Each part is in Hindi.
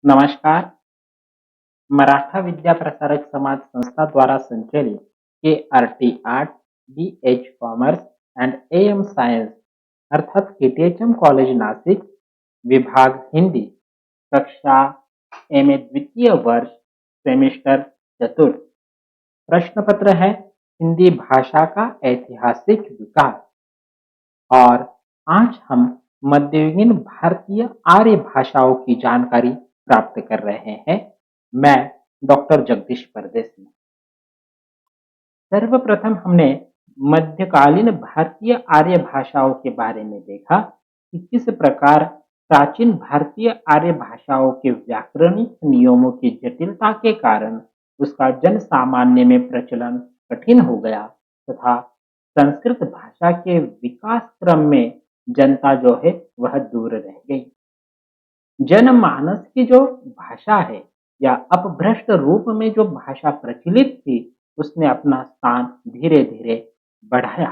नमस्कार। मराठा विद्या प्रसारक समाज संस्था द्वारा संचालित KRT art, BH commerce and AM science अर्थात KTHM कॉलेज नासिक, विभाग हिंदी, कक्षा MA द्वितीय वर्ष, सेमेस्टर चतुर्थ। प्रश्न पत्र है हिंदी भाषा का ऐतिहासिक विकास। और आज हम मध्ययुगीन भारतीय आर्य भाषाओं की जानकारी प्राप्त कर रहे हैं। मैं डॉक्टर जगदीश परदेसी। सर्वप्रथम हमने मध्यकालीन भारतीय आर्य भाषाओं के बारे में देखा कि किस प्रकार प्राचीन भारतीय आर्य भाषाओं के व्याकरणिक नियमों की जटिलता के कारण उसका जन सामान्य में प्रचलन कठिन हो गया तथा संस्कृत भाषा के विकास क्रम में जनता जो है वह दूर रह गई। जनमानस की जो भाषा है या अपभ्रष्ट रूप में जो भाषा प्रचलित थी उसने अपना स्थान धीरे धीरे बढ़ाया।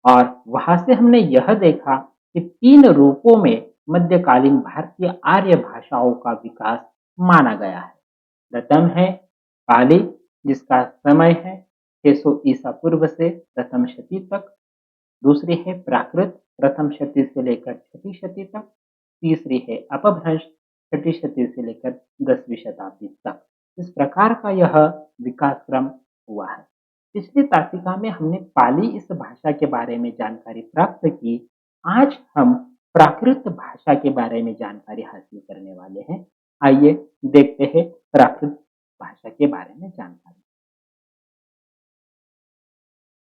और वहां से हमने यह देखा कि तीन रूपों में मध्यकालीन भारतीय आर्य भाषाओं का विकास माना गया है। प्रथम है पाली, जिसका समय है 600 ईसा पूर्व से प्रथम शती तक। दूसरी है प्राकृत, प्रथम शती से लेकर छठी शती तक। तीसरी है अपभ्रंश, छठी शती से लेकर 10वीं शताब्दी तक। इस प्रकार का यह विकास क्रम हुआ है। पिछली तासिका में हमने पाली इस भाषा के बारे में जानकारी प्राप्त की। आज हम प्राकृत भाषा के बारे में जानकारी हासिल करने वाले हैं। आइए देखते हैं प्राकृत भाषा के बारे में जानकारी।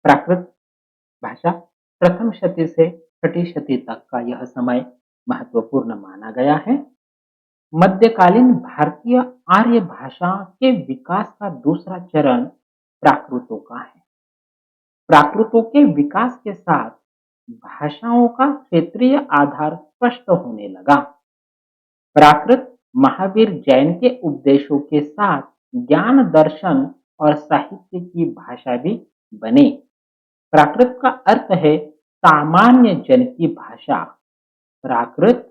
प्राकृत भाषा प्रथम शती से छठी शती तक का यह समय महत्वपूर्ण माना गया है। मध्यकालीन भारतीय आर्य भाषा के विकास का दूसरा चरण प्राकृतों का है। प्राकृतों के विकास के साथ भाषाओं का क्षेत्रीय आधार स्पष्ट होने लगा। प्राकृत महावीर जैन के उपदेशों के साथ ज्ञान, दर्शन और साहित्य की भाषा भी बने। प्राकृत का अर्थ है सामान्य जन की भाषा। प्राकृत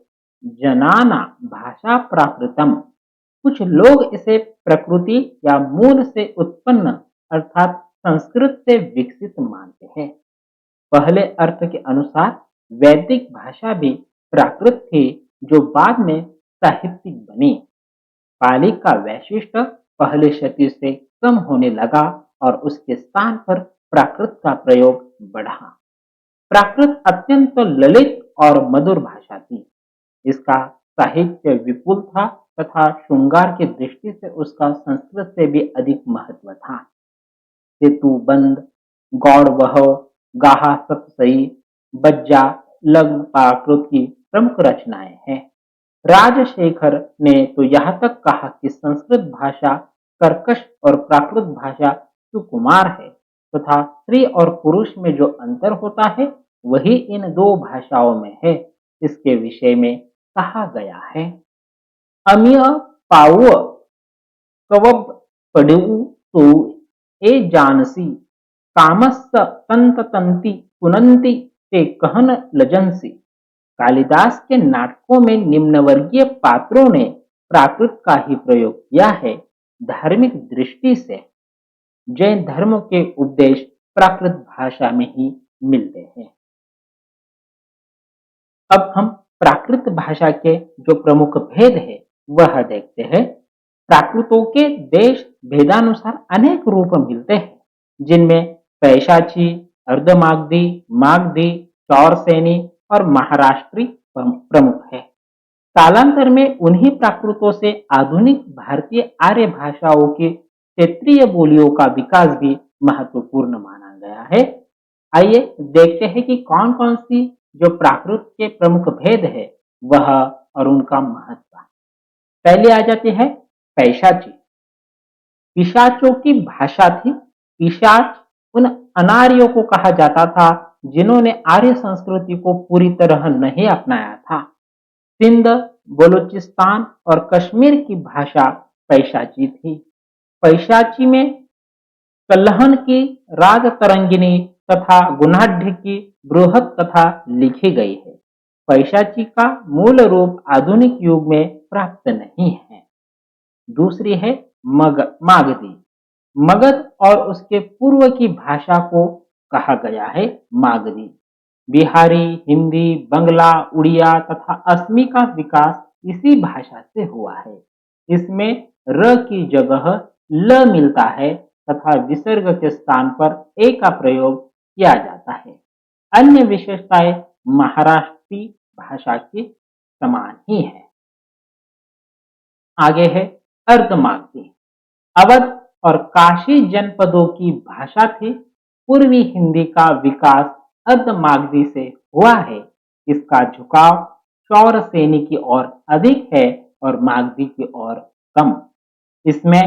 जनाना भाषा प्राकृतम। कुछ लोग इसे प्रकृति या मूल से उत्पन्न अर्थात संस्कृत से विकसित मानते हैं। पहले अर्थ के अनुसार वैदिक भाषा भी प्राकृत थी जो बाद में साहित्यिक बनी। पाली का वैशिष्ट पहले शती से कम होने लगा और उसके स्थान पर प्राकृत का प्रयोग बढ़ा। प्राकृत अत्यंत ललित और मधुर भाषा थी। इसका साहित्य विपुल था तथा श्रृंगार की दृष्टि से उसका संस्कृत से भी अधिक महत्व था। सेतुबंध, गौड़ वह, गाहा सतसई, बज्जा, लग्न प्राकृत की प्रमुख रचनाएं हैं। राजशेखर ने तो यहाँ तक कहा कि संस्कृत भाषा कर्कश और प्राकृत भाषा सुकुमार है तथा स्त्री और पुरुष में जो अंतर होता है वही इन दो भाषाओं में है। इसके विषय में कहा गया है अमिय पाव कवब पड़ऊ तो ए जानसी कामस्स तंत तंती पुनंती ते कहन लजंसी। कालिदास के नाटकों में निम्नवर्गीय पात्रों ने प्राकृत का ही प्रयोग किया है। धार्मिक दृष्टि से जैन धर्म के उपदेश प्राकृत भाषा में ही मिलते हैं। अब हम प्राकृत भाषा के जो प्रमुख भेद है वह देखते हैं। प्राकृतों के देश भेदानुसार अनेक रूप मिलते हैं, जिनमें पैशाची, अर्धमागधी, मागधी, चौरसेनी और महाराष्ट्री प्रमुख है। कालांतर में उन्हीं प्राकृतों से आधुनिक भारतीय आर्य भाषाओं की क्षेत्रीय बोलियों का विकास भी महत्वपूर्ण माना गया है। आइए देखते हैं कि कौन कौन सी जो प्राकृत के प्रमुख भेद है वह और उनका महत्व। पहले आ जाती है पैशाची। पिशाचों की भाषा थी। पिशाच उन अनार्यों को कहा जाता था जिन्होंने आर्य संस्कृति को पूरी तरह नहीं अपनाया था। सिंध, बलूचिस्तान और कश्मीर की भाषा पैशाची थी। पैशाची में कल्हन की राजतरंगिनी तथा गुणाढ़ की बृहद कथा लिखी गई है। पैशाची का मूल रूप आधुनिक युग में प्राप्त नहीं है। दूसरी है मागधी। मगध और उसके पूर्व की भाषा को कहा गया है मागधी। बिहारी, हिंदी, बंगला, उड़िया तथा असमी का विकास इसी भाषा से हुआ है। इसमें र की जगह ल मिलता है तथा विसर्ग के स्थान पर ए का प्रयोग किया जाता है। अन्य विशेषताएं महाराष्ट्री भाषा की समान ही है। आगे है अर्धमागधी। अवध और काशी जनपदों की भाषा थी। पूर्वी हिंदी का विकास अर्धमागधी से हुआ है। इसका झुकाव शौर सेनी की ओर अधिक है और मागधी की ओर कम। इसमें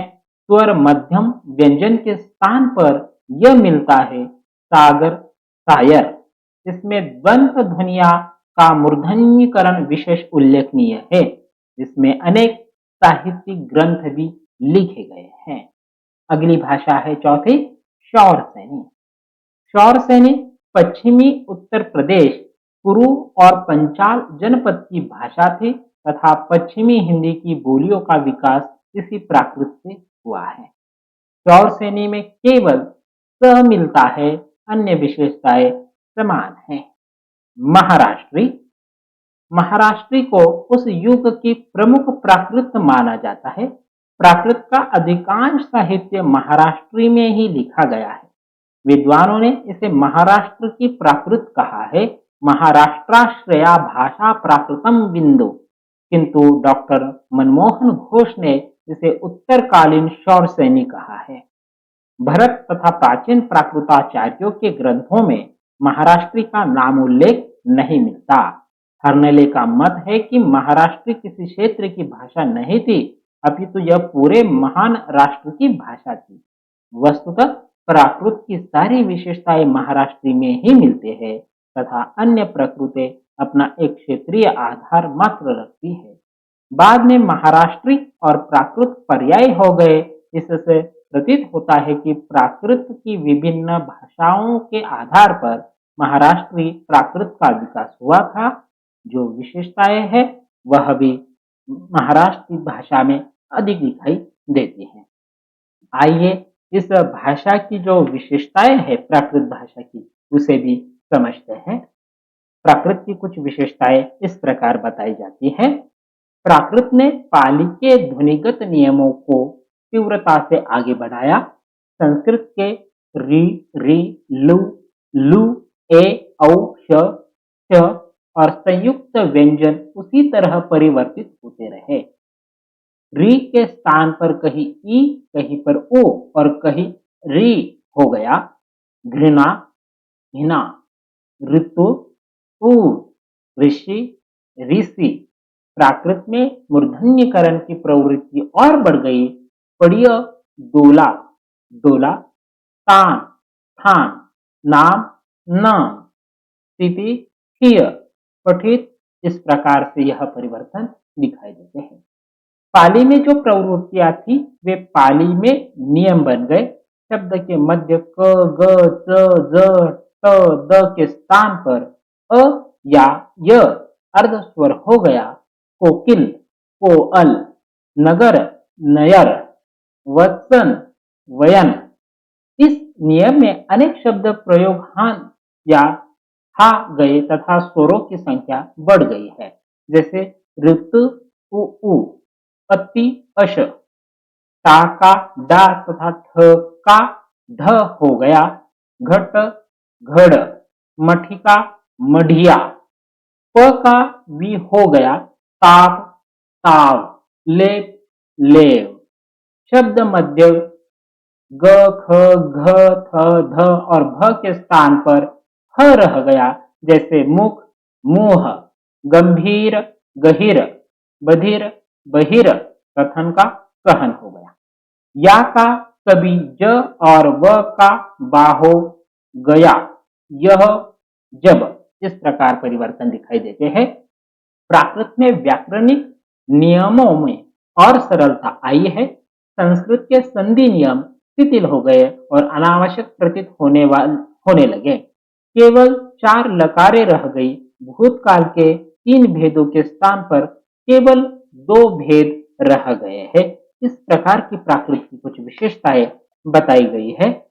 स्वर मध्यम व्यंजन के स्थान पर यह मिलता है सागर, सायर। इसमें द्वंद्व ध्वनिया का मूर्धन्यीकरण विशेष उल्लेखनीय है। इसमें अनेक साहित्यिक ग्रंथ भी लिखे गए हैं। अगली भाषा है चौथी शौर सैनी। शौर सैनी पश्चिमी उत्तर प्रदेश, कुरु और पंचाल जनपद की भाषा थी तथा पश्चिमी हिंदी की बोलियों का विकास इसी प्राकृत से हुआ है। शौर सैनी में केवल स मिलता है, अन्य विशेषताएं समान हैं। महाराष्ट्री। महाराष्ट्री को उस युग की प्रमुख प्राकृत माना जाता है। प्राकृत का अधिकांश साहित्य महाराष्ट्री में ही लिखा गया है। विद्वानों ने इसे महाराष्ट्र की प्राकृत कहा है। महाराष्ट्राश्रया भाषा प्राकृतम बिंदु, किंतु डॉक्टर मनमोहन घोष ने इसे उत्तरकालीन शौर सैनी कहा है। भरत तथा प्राचीन प्राकृताचार्यों के ग्रंथों में महाराष्ट्री का नामोल्लेख नहीं मिलता। हर्नले का मत है कि महाराष्ट्री किसी क्षेत्र की भाषा नहीं थी, अपितु यह पूरे महान राष्ट्र की भाषा थी। वस्तुतः प्राकृत की सारी विशेषताएं महाराष्ट्री में ही मिलते हैं तथा अन्य प्रकृतें अपना एक क्षेत्रीय आधार मात्र रखती है। बाद में महाराष्ट्री और प्राकृत पर्याय हो गए। इससे प्रतीत होता है कि प्राकृत की विभिन्न भाषाओं के आधार पर महाराष्ट्री प्राकृत का विकास हुआ था। जो विशेषताएं हैं वह भी महाराष्ट्री भाषा में अधिक दिखाई देती हैं। आइए इस भाषा की जो विशेषताएं हैं प्राकृत भाषा की उसे भी समझते हैं। प्राकृत की कुछ विशेषताएं इस प्रकार बताई जाती हैं। प्राकृत ने पाली के ध्वनिगत नियमों को तीव्रता से आगे बढ़ाया। संस्कृत के री, री, लू, लू, ए, औ, श और संयुक्त व्यंजन उसी तरह परिवर्तित होते रहे। री के स्थान पर कहीं ई, कहीं पर ओ और कहीं री हो गया। घृणा, घृणा, ऋतु, ऋषि, ऋषि। प्राकृत में मूर्धन्यकरण की प्रवृत्ति और बढ़ गई। पड़िय, दोला, डोला, तान, थान, नाम, नाम, स्थिति, थिय, पठित। इस प्रकार से यह परिवर्तन दिखाई देते हैं। पाली में जो प्रवृत्तियां थी वे पाली में नियम बन गए। शब्द के मध्य क, ग, च, ज, ट, द के स्थान पर अ या य अर्ध स्वर हो गया। कोकिल, कोअल, नगर, नयर, वत्सन, वयन। इस नियम में अनेक शब्द प्रयोग हान या हा गए तथा स्वरों की संख्या बढ़ गई है। जैसे ऋतु, उ, अति, अश, टा का डा तथा ठ का ध हो गया। घट, घड़, मठिका, मढ़िया। प का वी हो गया। ताप, ताव, लेप, लेव। शब्द मध्य ग, ख, घ, थ, ध और भ के स्थान पर ह रह गया। जैसे मुख, मुंह, गंभीर, गहिर, बधिर, बहिर। कथन का कहन हो गया। या का कभी ज और व का बाहो, गया, यह, जब। इस प्रकार परिवर्तन दिखाई देते हैं। प्राकृत में व्याकरणिक नियमों में और सरलता आई है। संस्कृत के संधि नियम शिथिल हो गए और अनावश्यक प्रतीत होने लगे। केवल 4 लकारें रह गई। भूतकाल के 3 भेदों के स्थान पर केवल 2 भेद रह गए हैं। इस प्रकार की प्राकृत की कुछ विशेषताएं बताई गई है।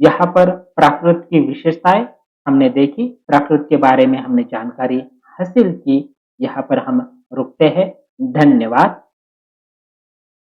यहाँ पर प्राकृत की विशेषताएं हमने देखी, प्राकृत के बारे में हमने जानकारी हासिल की। यहाँ पर हम रुकते हैं। धन्यवाद।